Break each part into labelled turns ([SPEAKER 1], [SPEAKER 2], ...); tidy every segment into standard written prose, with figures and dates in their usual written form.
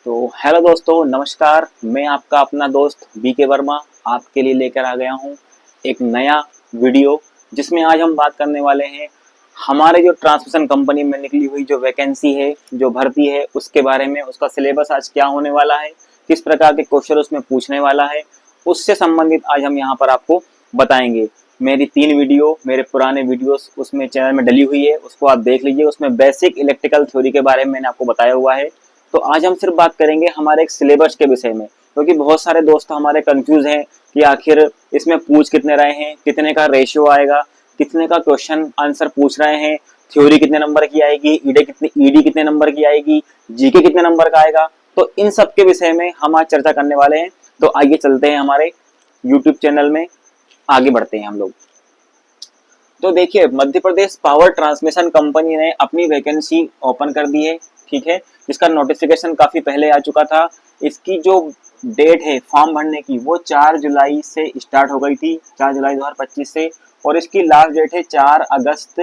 [SPEAKER 1] तो हेलो दोस्तों, नमस्कार। मैं आपका अपना दोस्त बीके वर्मा आपके लिए लेकर आ गया हूँ एक नया वीडियो, जिसमें आज हम बात करने वाले हैं हमारे जो ट्रांसमिशन कंपनी में निकली हुई जो वैकेंसी है, जो भर्ती है, उसके बारे में। उसका सिलेबस आज क्या होने वाला है, किस प्रकार के क्वेश्चन उसमें पूछने वाला है, उससे संबंधित आज हम यहाँ पर आपको बताएंगे। मेरी 3 वीडियो, मेरे पुराने वीडियोस उसमें चैनल में डली हुई है, उसको आप देख लीजिए। उसमें बेसिक इलेक्ट्रिकल थ्योरी के बारे में मैंने आपको बताया हुआ है। तो आज हम सिर्फ बात करेंगे हमारे एक सिलेबस के विषय में, क्योंकि बहुत सारे दोस्त हमारे कंफ्यूज हैं कि आखिर इसमें पूछ कितने रहे हैं, कितने का रेशियो आएगा, कितने का क्वेश्चन आंसर पूछ रहे हैं, थ्योरी कितने नंबर की आएगी, ईडी कितने नंबर की आएगी, जीके कितने नंबर का आएगा। तो इन सब के विषय में हम आज चर्चा करने वाले हैं। तो आइए चलते हैं हमारे यूट्यूब चैनल में, आगे बढ़ते हैं हम लोग। तो देखिए, Madhya Pradesh power transmission company ने अपनी वैकेंसी ओपन कर दी है, ठीक है। इसका नोटिफिकेशन काफी पहले आ चुका था। इसकी जो डेट है फॉर्म भरने की, वो 4 जुलाई से स्टार्ट हो गई थी, 4 जुलाई 2025 से। और इसकी लास्ट डेट है 4 अगस्त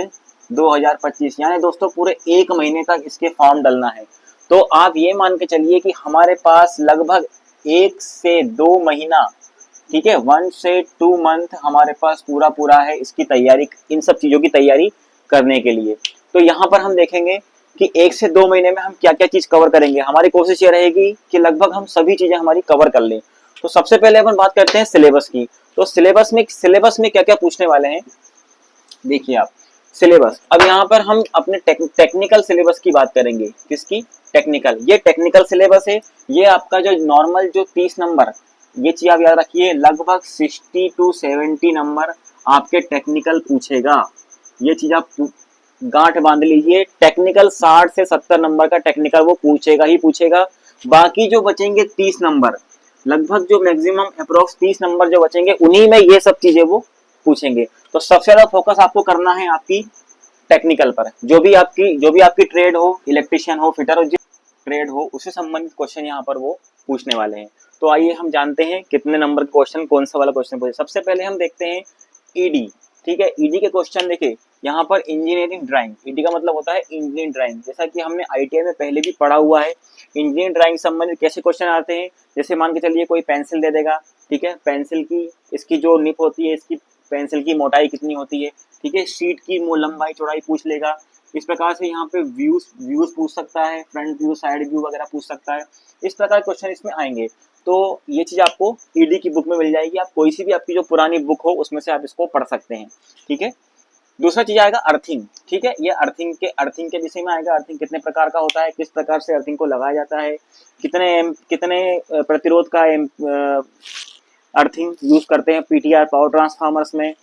[SPEAKER 1] 2025, यानी दोस्तों पूरे 1 महीने तक इसके फॉर्म डलना है। तो आप ये मान के चलिए कि हमारे पास लगभग 1 से 2 महीना, ठीक है, 1 से 2 मंथ हमारे पास पूरा पूरा है इसकी तैयारी, इन सब चीजों की तैयारी करने के लिए। तो यहाँ पर हम देखेंगे कि 1 से 2 महीने में हम क्या क्या चीज कवर करेंगे। हमारी कोशिश ये रहेगी कि लगभग हम सभी चीजें हमारी कवर कर लें। तो सबसे पहले अपन बात करते हैं सिलेबस की। तो सिलेबस में क्या क्या पूछने वाले हैं, देखिए आप। सिलेबस, अब यहाँ पर हम अपने टेक्निकल सिलेबस की बात करेंगे। किसकी? टेक्निकल। ये टेक्निकल सिलेबस है। ये आपका जो नॉर्मल जो 30 नंबर, ये चीज आप याद रखिए, लगभग 60 टू 70 नंबर आपके टेक्निकल पूछेगा। ये चीज आप गांठ बांध लीजिए। टेक्निकल 60 से 70 नंबर का टेक्निकल वो पूछेगा ही पूछेगा। बाकी जो बचेंगे 30 नंबर, लगभग जो मैक्सिमम अप्रोक्स 30 नंबर जो बचेंगे, उन्हीं में ये सब चीजें वो पूछेंगे। तो सबसे ज्यादा फोकस आपको करना है आपकी टेक्निकल पर। जो भी आपकी ट्रेड हो, इलेक्ट्रिशियन हो, फिटर हो, जिस ट्रेड हो, उससे संबंधित क्वेश्चन यहाँ पर वो पूछने वाले हैं। तो आइए हम जानते हैं कितने नंबर के क्वेश्चन, कौन सा वाला क्वेश्चन पूछे। सबसे पहले हम देखते हैं ईडी, ठीक है। ईडी के क्वेश्चन देखिए, यहाँ पर इंजीनियरिंग ड्राइंग, ईडी का मतलब होता है इंजीनियरिंग ड्राइंग, जैसा कि हमने आईटीआई में पहले भी पढ़ा हुआ है। इंजीनियरिंग ड्राइंग संबंधित कैसे क्वेश्चन आते हैं, जैसे मान के चलिए कोई पेंसिल दे देगा, ठीक है। पेंसिल की इसकी जो निप होती है, इसकी पेंसिल की मोटाई कितनी होती है, ठीक है। शीट की लंबाई चौड़ाई पूछ लेगा। इस प्रकार से यहाँ पे व्यूज पूछ सकता है, फ्रंट व्यू, साइड व्यू वगैरह पूछ सकता है। इस प्रकार क्वेश्चन इसमें आएंगे। तो ये चीज आपको ईडी की बुक में मिल जाएगी। आप कोई सी भी आपकी जो पुरानी बुक हो उसमें से आप इसको पढ़ सकते हैं, ठीक है। दूसरा चीज आएगा अर्थिंग, ठीक है। ये अर्थिंग के विषय में आएगा। अर्थिंग कितने प्रकार का होता है, किस प्रकार से अर्थिंग को लगाया जाता है, कितने प्रतिरोध का अर्थिंग यूज करते हैं पीटीआर पावर ट्रांसफार्मर्स में,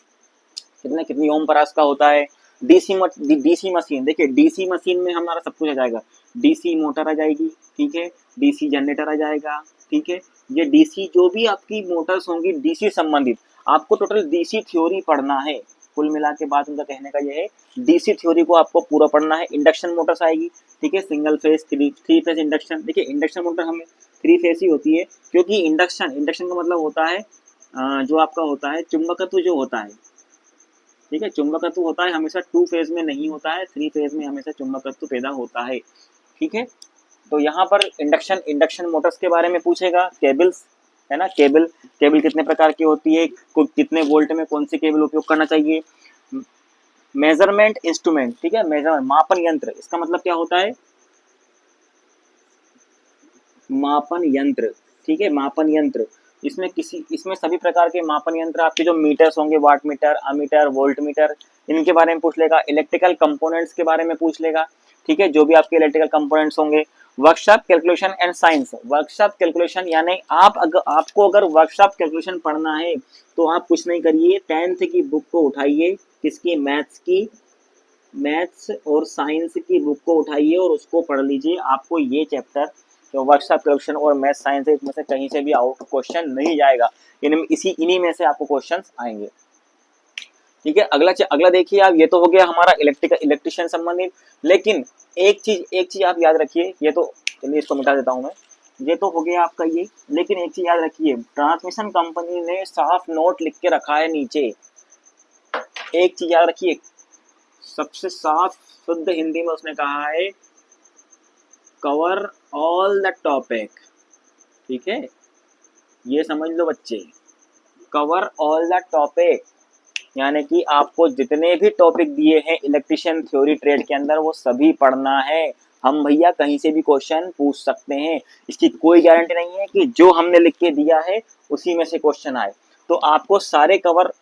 [SPEAKER 1] कितनी ओम परास का होता है। डीसी मशीन, देखिए डीसी मशीन में हमारा सब कुछ आ जाएगा। डीसी मोटर आ जाएगी, ठीक है। डीसी जनरेटर आ जाएगा, ठीक है। ये डीसी जो भी आपकी मोटर्स होंगी डीसी संबंधित, आपको टोटल डीसी थ्योरी पढ़ना है। कुल मिला के बात उनका कहने का ये है, डीसी थ्योरी को आपको पूरा पढ़ना है। इंडक्शन मोटर्स आएगी, ठीक है। Single phase, three phase induction. देखिए इंडक्शन मोटर हमें 3 फेज ही होती है, क्योंकि इंडक्शन का मतलब होता है जो आपका होता है चुंबकत्व जो होता है, ठीक है। चुंबकत्व होता है हमेशा 2 फेज में नहीं होता है, 3 फेज में हमेशा चुंबकत्व पैदा होता है, ठीक है। तो यहाँ पर इंडक्शन मोटर्स के बारे में पूछेगा। केबल्स है ना, केबल कितने प्रकार की होती है, कितने वोल्ट में कौन सी केबल उपयोग करना चाहिए। मेजरमेंट इंस्ट्रूमेंट, ठीक है। मेजरमेंट मापन यंत्र, इसका मतलब क्या होता है, मापन यंत्र, ठीक है। मापन यंत्र, इसमें सभी प्रकार के मापन यंत्र, आपके जो मीटर्स होंगे, watt meter, ammeter, volt meter, इनके बारे में पूछ लेगा। इलेक्ट्रिकल कंपोनेंट्स के बारे में पूछ लेगा, ठीक है। जो भी आपके इलेक्ट्रिकल कंपोनेंट्स होंगे। Workshop calculation and science, workshop calculation यानी आपको अगर वर्कशॉप कैलकुलेशन पढ़ना है तो आप कुछ नहीं करिए, 10th की बुक को उठाइए, किसकी, मैथ्स और साइंस की बुक को उठाइए और उसको पढ़ लीजिए। आपको ये चैप्टर जो वर्कशॉप कैलकुलेशन और मैथ साइंस है, इसमें से कहीं से भी आउट क्वेश्चन नहीं जाएगा। इन्हीं में से आपको क्वेश्चंस आएंगे, ठीक है। अगला देखिए आप, ये तो हो गया हमारा इलेक्ट्रिशियन संबंधित। लेकिन एक चीज आप याद रखिए, ये तो चलिए इसको मिटा देता हूं मैं, ये तो हो गया आपका ये। लेकिन एक चीज याद रखिए, ट्रांसमिशन कंपनी ने साफ नोट लिख के रखा है नीचे। एक चीज याद रखिए, सबसे साफ शुद्ध हिंदी में उसने कहा है कवर ऑल द टॉपिक, ठीक है, ये समझ लो बच्चे, कवर ऑल द टॉपिक यानी कि आपको जितने भी टॉपिक दिए हैं इलेक्ट्रिशियन थ्योरी ट्रेड के अंदर वो सभी पढ़ना है। हम भैया कहीं से भी क्वेश्चन पूछ सकते हैं, इसकी कोई गारंटी नहीं है कि जो हमने लिख के दिया है उसी में से क्वेश्चन आए, तो आपको सारे कवर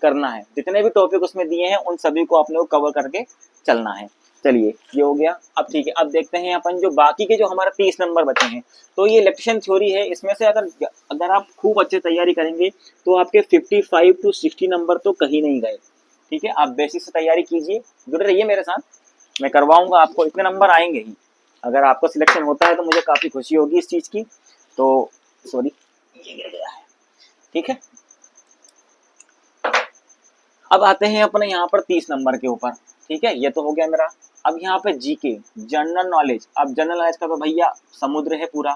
[SPEAKER 1] करना है, जितने भी टॉपिक उसमें दिए हैं उन सभी को अपने को कवर करके चलना है। चलिए ये हो गया। अब ठीक है, अब देखते हैं अपन जो बाकी के जो हमारे 30 नंबर बचे हैं, तो ये इलेक्ट्रिशियन थ्योरी है, इसमें से अगर अगर आप खूब अच्छे तैयारी करेंगे तो आपके 55 to 60 नंबर तो कहीं नहीं गए, ठीक है। आप बेसिक से तैयारी कीजिए, जुड़े रहिए मेरे साथ, मैं करवाऊंगा आपको, इतने नंबर आएंगे ही। अगर आपका सिलेक्शन होता है तो मुझे काफी खुशी होगी इस चीज की। तो सॉरी ये गिर गया है, ठीक है। अब आते हैं अपने यहाँ पर 30 नंबर के ऊपर, ठीक है, ये तो हो गया मेरा। अब यहाँ पे जीके जनरल नॉलेज, अब जनरल नॉलेज का तो भैया समुद्र है पूरा,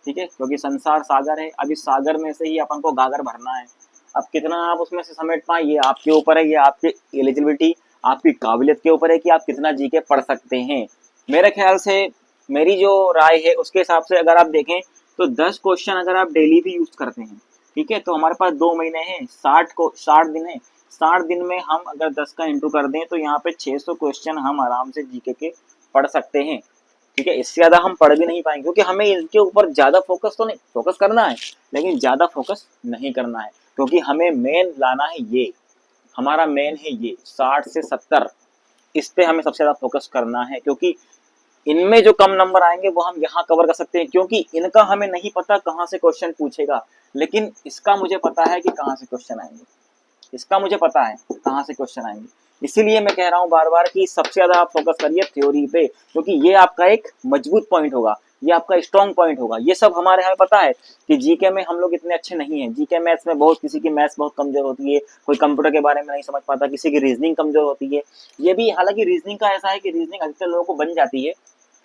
[SPEAKER 1] ठीक है, क्योंकि संसार सागर है, अभी सागर में से ही अपन को गागर भरना है। अब कितना आप उसमें से समेट पाए ये आपके ऊपर है, ये आपकी एलिजिबिलिटी, आपकी काबिलियत के ऊपर है कि आप कितना जीके पढ़ सकते हैं। मेरे ख्याल से, मेरी जो राय है उसके हिसाब से अगर आप देखें तो 10 क्वेश्चन अगर आप डेली भी यूज करते हैं, ठीक है, तो हमारे पास 2 महीने हैं, 60 दिन है, 60 दिन में हम अगर 10 का इंटू कर दें तो यहाँ पे 600 क्वेश्चन हम आराम से जीके के पढ़ सकते हैं, ठीक है। इससे ज्यादा हम पढ़ भी नहीं पाएंगे क्योंकि हमें इनके ऊपर ज्यादा फोकस तो नहीं, फोकस करना है लेकिन ज्यादा फोकस नहीं करना है, क्योंकि हमें मेन लाना है ये, हमारा मेन है ये 60 से 70, इस पे हमें सबसे ज्यादा फोकस करना है, क्योंकि इनमें जो कम नंबर आएंगे वो हम यहाँ कवर कर सकते हैं, क्योंकि इनका हमें नहीं पता कहाँ से क्वेश्चन पूछेगा, लेकिन इसका मुझे पता है कि कहाँ से क्वेश्चन आएंगे, इसका मुझे पता है कहाँ से क्वेश्चन आएंगे। इसीलिए मैं कह रहा हूँ बार बार कि सबसे ज्यादा आप फोकस करिए थ्योरी पे, क्योंकि ये आपका एक मजबूत पॉइंट होगा, ये आपका स्ट्रॉन्ग पॉइंट होगा। ये सब हमारे हमें पता है कि जीके में हम लोग इतने अच्छे नहीं हैं, जीके मैथ्स में बहुत, किसी की मैथ्स बहुत कमजोर होती है, कोई कंप्यूटर के बारे में नहीं समझ पाता, किसी की रीजनिंग कमजोर होती है। ये भी हालांकि रीजनिंग का ऐसा है कि रीजनिंग अधिकतर लोगों को बन जाती है,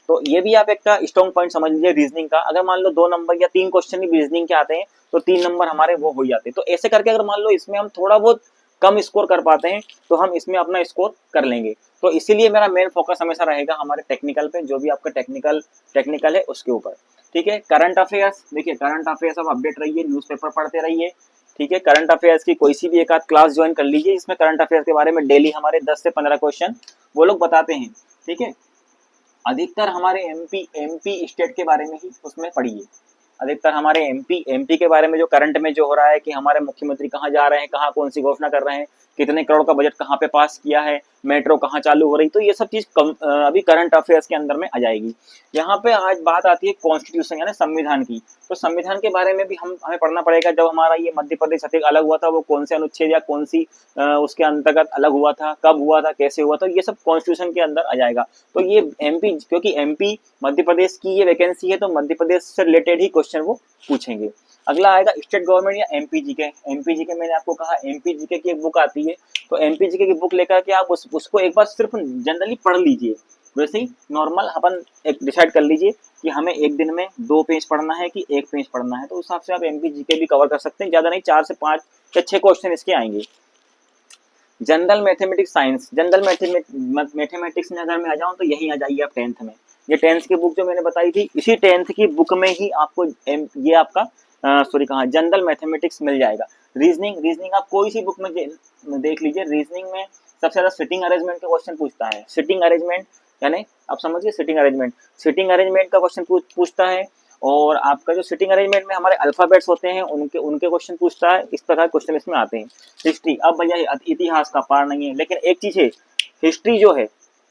[SPEAKER 1] तो ये भी आप एक स्ट्रॉन्ग पॉइंट समझ लीजिए रीजनिंग का। अगर मान लो 2 नंबर या 3 क्वेश्चन भी रीजनिंग के आते हैं तो 3 नंबर हमारे वो हो जाते हैं। तो ऐसे करके अगर मान लो इसमें हम थोड़ा बहुत कम स्कोर कर पाते हैं तो हम इसमें अपना स्कोर कर लेंगे। तो इसीलिए मेरा मेन फोकस हमेशा रहेगा हमारे टेक्निकल पे, जो भी आपका टेक्निकल है उसके ऊपर, ठीक है। करंट अफेयर्स, देखिए करंट अफेयर्स अब अपडेट रहिए, न्यूज़पेपर पढ़ते रहिए, ठीक है। करंट अफेयर्स की कोई सी भी एक आध क्लास ज्वाइन कर लीजिए, इसमें करंट अफेयर्स के बारे में डेली हमारे 10 से 15 क्वेश्चन वो लोग बताते हैं, ठीक है। अधिकतर हमारे एमपी स्टेट के बारे में ही उसमें पढ़िए, अधिकतर हमारे एमपी के बारे में जो करंट में जो हो रहा है कि हमारे मुख्यमंत्री कहाँ जा रहे हैं, कहाँ कौन सी घोषणा कर रहे हैं, कितने करोड़ का बजट कहाँ पे पास किया है, मेट्रो कहाँ चालू हो रही, तो ये सब चीज अभी करंट अफेयर्स के अंदर में आ जाएगी। यहाँ पे आज बात आती है कॉन्स्टिट्यूशन यानी संविधान की, तो संविधान के बारे में भी हमें पढ़ना पड़ेगा। जब हमारा ये मध्य प्रदेश छत्तीसगढ़ अलग हुआ था वो कौन से अनुच्छेद या कौन सी उसके अंतर्गत अलग हुआ था, कब हुआ था, कैसे हुआ था, ये सब कॉन्स्टिट्यूशन के अंदर आ जाएगा। तो ये एमपी, क्योंकि एमपी मध्य प्रदेश की ये वैकेंसी है तो मध्य प्रदेश से रिलेटेड ही क्वेश्चन वो पूछेंगे। अगला आएगा स्टेट गवर्नमेंट या एमपीजी के मैंने आपको कहा एमपीजी की एक बुक आती है, तो एमपीजी की बुक लेकर के आप उसको एक बार सिर्फ जनरली पढ़ लीजिए, वैसे ही नॉर्मल अपन एक डिसाइड कर लीजिए कि हमें एक दिन में 2 पेज पढ़ना है कि 1 पेज पढ़ना है, तो उस हिसाब से आप एमपीजी के भी कवर कर सकते हैं, ज्यादा नहीं 4 से 5 या 6 क्वेश्चन इसके आएंगे। General mathematics science, general mathematics में अगर मैं आ जाऊं तो यही आ जाइए आप 10th में, ये 10th की बुक जो मैंने बताई थी इसी 10th की बुक में ही आपको ये आपका सॉरी कहाँ जनरल मैथमेटिक्स मिल जाएगा। रीजनिंग आप कोई सी बुक में देख लीजिए, रीजनिंग में सबसे ज्यादा सिटिंग अरेंजमेंट का क्वेश्चन पूछता है, सिटिंग अरेंजमेंट यानी आप समझिए सिटिंग अरेंजमेंट का क्वेश्चन पूछता है, और आपका जो सिटिंग अरेंजमेंट में हमारे अल्फाबेट्स होते हैं उनके क्वेश्चन पूछता है, इस तरह क्वेश्चन इसमें आते हैं। हिस्ट्री, अब भैया इतिहास का पार नहीं है, लेकिन एक चीज है, हिस्ट्री जो है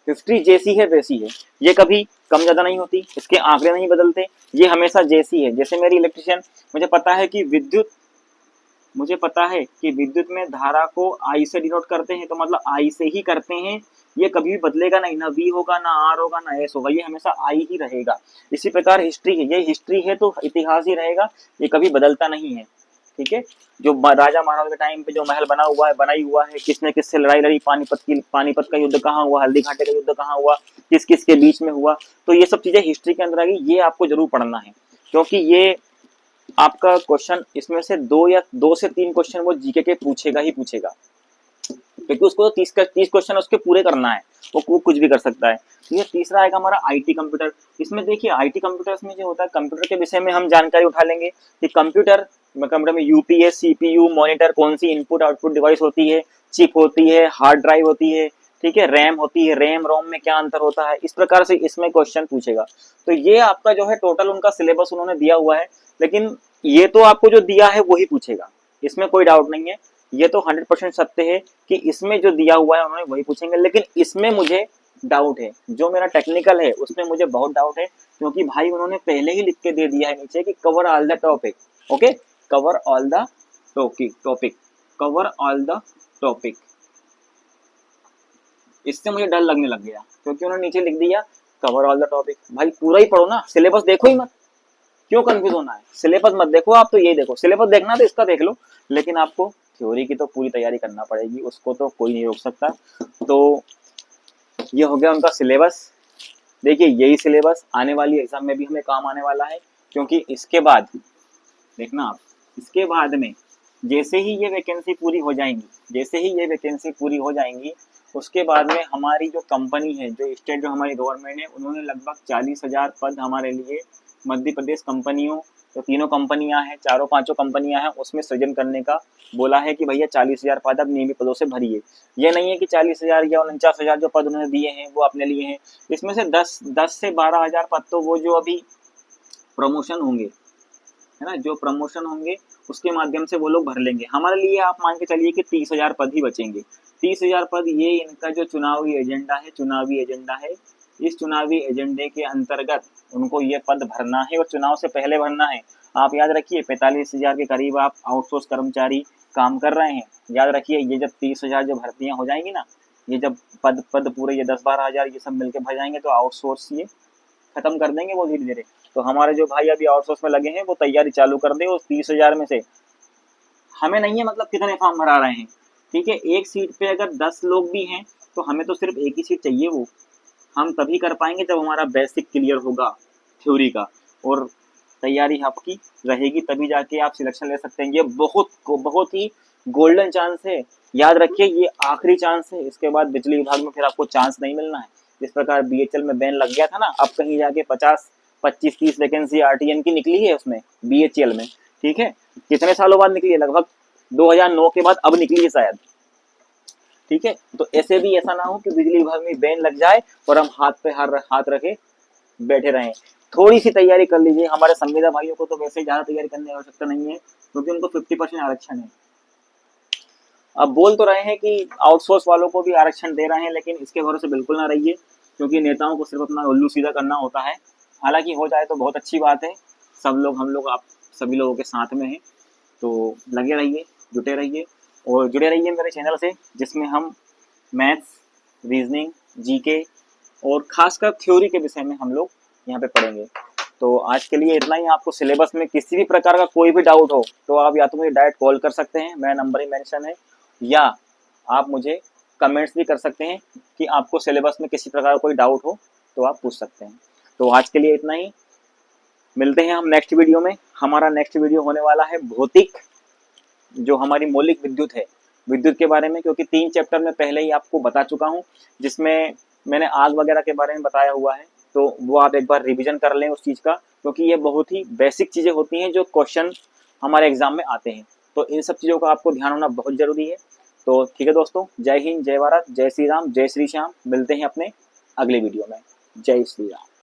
[SPEAKER 1] हिस्ट्री जैसी है वैसी है, ये कभी कम ज्यादा नहीं होती, इसके आंकड़े नहीं बदलते, ये हमेशा जैसी है। जैसे मेरी इलेक्ट्रिशियन, मुझे पता है कि विद्युत में धारा को आई से डिनोट करते हैं, तो मतलब आई से ही करते हैं, ये कभी भी बदलेगा नहीं, ना वी होगा ना आर होगा ना एस होगा, ये हमेशा आई ही रहेगा। इसी प्रकार हिस्ट्री है, ये हिस्ट्री है तो इतिहास ही रहेगा, ये कभी बदलता नहीं है, ठीक है। जो राजा महाराजा के टाइम पे जो महल बनाई हुआ है, किसने किससे लड़ाई लड़ी, पानीपत का युद्ध कहाँ हुआ, हल्दी घाटी का युद्ध कहाँ हुआ, किस किस के बीच में हुआ, तो ये सब चीजें हिस्ट्री के अंदर आ गई, ये आपको जरूर पढ़ना है, क्योंकि ये आपका क्वेश्चन इसमें से 2 से 3 क्वेश्चन वो जीके के पूछेगा ही पूछेगा। क्योंकि उसको तो 30 क्वेश्चन उसके पूरे करना है, वो कुछ भी कर सकता है। ठीक है, तीसरा आएगा हमारा आईटी कंप्यूटर। इसमें देखिए आईटी कंप्यूटर्स में जो होता है, कंप्यूटर के विषय में हम जानकारी उठा लेंगे कि कंप्यूटर में यूपीएस, सीपीयू, मॉनिटर, कौन सी इनपुट आउटपुट डिवाइस होती है, चिप होती है, हार्ड ड्राइव होती है, ठीक है, रैम होती है, रैम रोम में क्या अंतर होता है, इस प्रकार से इसमें क्वेश्चन पूछेगा। तो ये आपका जो है टोटल उनका सिलेबस उन्होंने दिया हुआ है, लेकिन ये तो आपको जो दिया है वही पूछेगा, इसमें कोई डाउट नहीं है। ये तो 100% सत्य है कि इसमें जो दिया हुआ है उन्होंने वही पूछेंगे, लेकिन इसमें मुझे डाउट है, जो मेरा टेक्निकल है उसमें मुझे बहुत डाउट है, क्योंकि भाई उन्होंने पहले ही लिख के दे दिया है नीचे कि cover all the topic. Okay, cover all the topic, cover all the topic. इससे मुझे डर लगने लग गया, क्योंकि उन्होंने नीचे लिख दिया कवर ऑल द टॉपिक। भाई पूरा ही पढ़ो ना, सिलेबस देखो ही मत, क्यों कंफ्यूज होना है। सिलेबस मत देखो आप, तो ये देखो, सिलेबस देखना तो इसका देख लो, लेकिन आपको थ्योरी की तो पूरी तैयारी करना पड़ेगी, उसको तो कोई नहीं रोक सकता। तो ये हो गया उनका सिलेबस। देखिए यही सिलेबस आने वाली एग्जाम में भी हमें काम आने वाला है, क्योंकि इसके बाद देखना आप, इसके बाद में जैसे ही ये वैकेंसी पूरी हो जाएंगी, जैसे ही ये वैकेंसी पूरी हो जाएंगी, उसके बाद में हमारी जो कंपनी है, जो स्टेट, जो हमारी गवर्नमेंट है, उन्होंने लगभग 40,000 पद हमारे लिए मध्य प्रदेश कंपनियों, जो तीनों कंपनियां हैं, चारों पांचों कंपनियां हैं, उसमें सृजन करने का बोला है कि भैया 40,000 पद अब नियमित पदों से भरिए। ये नहीं है कि 40,000 या 49,000 जो पद उन्होंने दिए हैं वो अपने लिए हैं, इसमें से 10 से 12,000 पद तो वो जो अभी प्रमोशन होंगे, है ना, जो प्रमोशन होंगे उसके माध्यम से वो लोग भर लेंगे। हमारे लिए आप मान के चलिए कि 30,000 पद ही बचेंगे। 30,000 पद, ये इनका जो चुनावी एजेंडा है, चुनावी एजेंडा है, इस चुनावी एजेंडे के अंतर्गत उनको ये पद भरना है, और चुनाव से पहले भरना है। आप याद रखिए 45,000 के करीब आप आउटसोर्स कर्मचारी काम कर रहे हैं। याद रखिए ये जब 30,000 जो भर्तियां हो जाएंगी ना, ये जब पद पद पूरे ये 10-12 हजार ये सब मिलके भर जाएंगे, तो आउटसोर्स ये खत्म कर देंगे वो धीरे धीरे। तो हमारे जो भाई अभी आउटसोर्स में लगे हैं वो तैयारी चालू कर दे। उस 30,000 में से हमें नहीं है मतलब कितने फॉर्म भरा रहे हैं, ठीक है, एक सीट पे अगर 10 लोग भी हैं तो हमें तो सिर्फ एक ही सीट चाहिए। वो हम तभी कर पाएंगे जब हमारा बेसिक क्लियर होगा थ्योरी का, और तैयारी आपकी रहेगी, तभी जाके आप सिलेक्शन ले सकते हैं। ये बहुत ही गोल्डन चांस है, याद रखिए ये आखिरी चांस है। इसके बाद बिजली विभाग में फिर आपको चांस नहीं मिलना है। जिस प्रकार बीएचएल में बैन लग गया था ना, अब कहीं जाके 50, 25, 30 वैकेंसी आरटीएन की निकली है उसमें, बीएचएल में, ठीक है, कितने सालों बाद निकली है, लगभग 2009 के बाद अब निकली है शायद, ठीक है। तो ऐसे भी ऐसा ना हो कि बिजली विभाग में बैन लग जाए और हम हाथ पे हाथ रखे बैठे रहें। थोड़ी सी तैयारी कर लीजिए। हमारे संविदा भाइयों को तो वैसे ही ज्यादा तैयारी करने की आवश्यकता नहीं है, क्योंकि उनको 50% आरक्षण है। अब बोल तो रहे हैं कि आउटसोर्स वालों को भी आरक्षण दे रहे हैं, लेकिन इसके भरोसे बिल्कुल ना रहिए, क्योंकि नेताओं को सिर्फ अपना उल्लू सीधा करना होता है। हालांकि हो जाए तो बहुत अच्छी बात है, सब लोग, हम लोग, आप सभी लोगों के साथ में हैं। तो लगे रहिए, जुटे रहिए, और जुड़े रहिए मेरे चैनल से, जिसमें हम मैथ्स, रीजनिंग, जीके और खासकर थ्योरी के विषय में हम लोग यहाँ पे पढ़ेंगे। तो आज के लिए इतना ही। आपको सिलेबस में किसी भी प्रकार का कोई भी डाउट हो तो आप या तो मुझे डायरेक्ट कॉल कर सकते हैं, मेरा नंबर ही मेंशन है, या आप मुझे कमेंट्स भी कर सकते हैं कि आपको सिलेबस में किसी प्रकार का कोई डाउट हो तो आप पूछ सकते हैं। तो आज के लिए इतना ही, मिलते हैं हम नेक्स्ट वीडियो में। हमारा नेक्स्ट वीडियो होने वाला है भौतिक, जो हमारी मौलिक विद्युत है, विद्युत के बारे में, क्योंकि 3 चैप्टर में पहले ही आपको बता चुका हूँ, जिसमें मैंने आग वगैरह के बारे में बताया हुआ है। तो वो आप एक बार रिवीजन कर लें उस चीज़ का, क्योंकि ये बहुत ही बेसिक चीज़ें होती हैं जो क्वेश्चन हमारे एग्जाम में आते हैं। तो इन सब चीज़ों का आपको ध्यान होना बहुत ज़रूरी है। तो ठीक है दोस्तों, जय हिंद, जय भारत, जय श्री राम, जय श्री श्याम। मिलते हैं अपने अगले वीडियो में। जय श्री राम।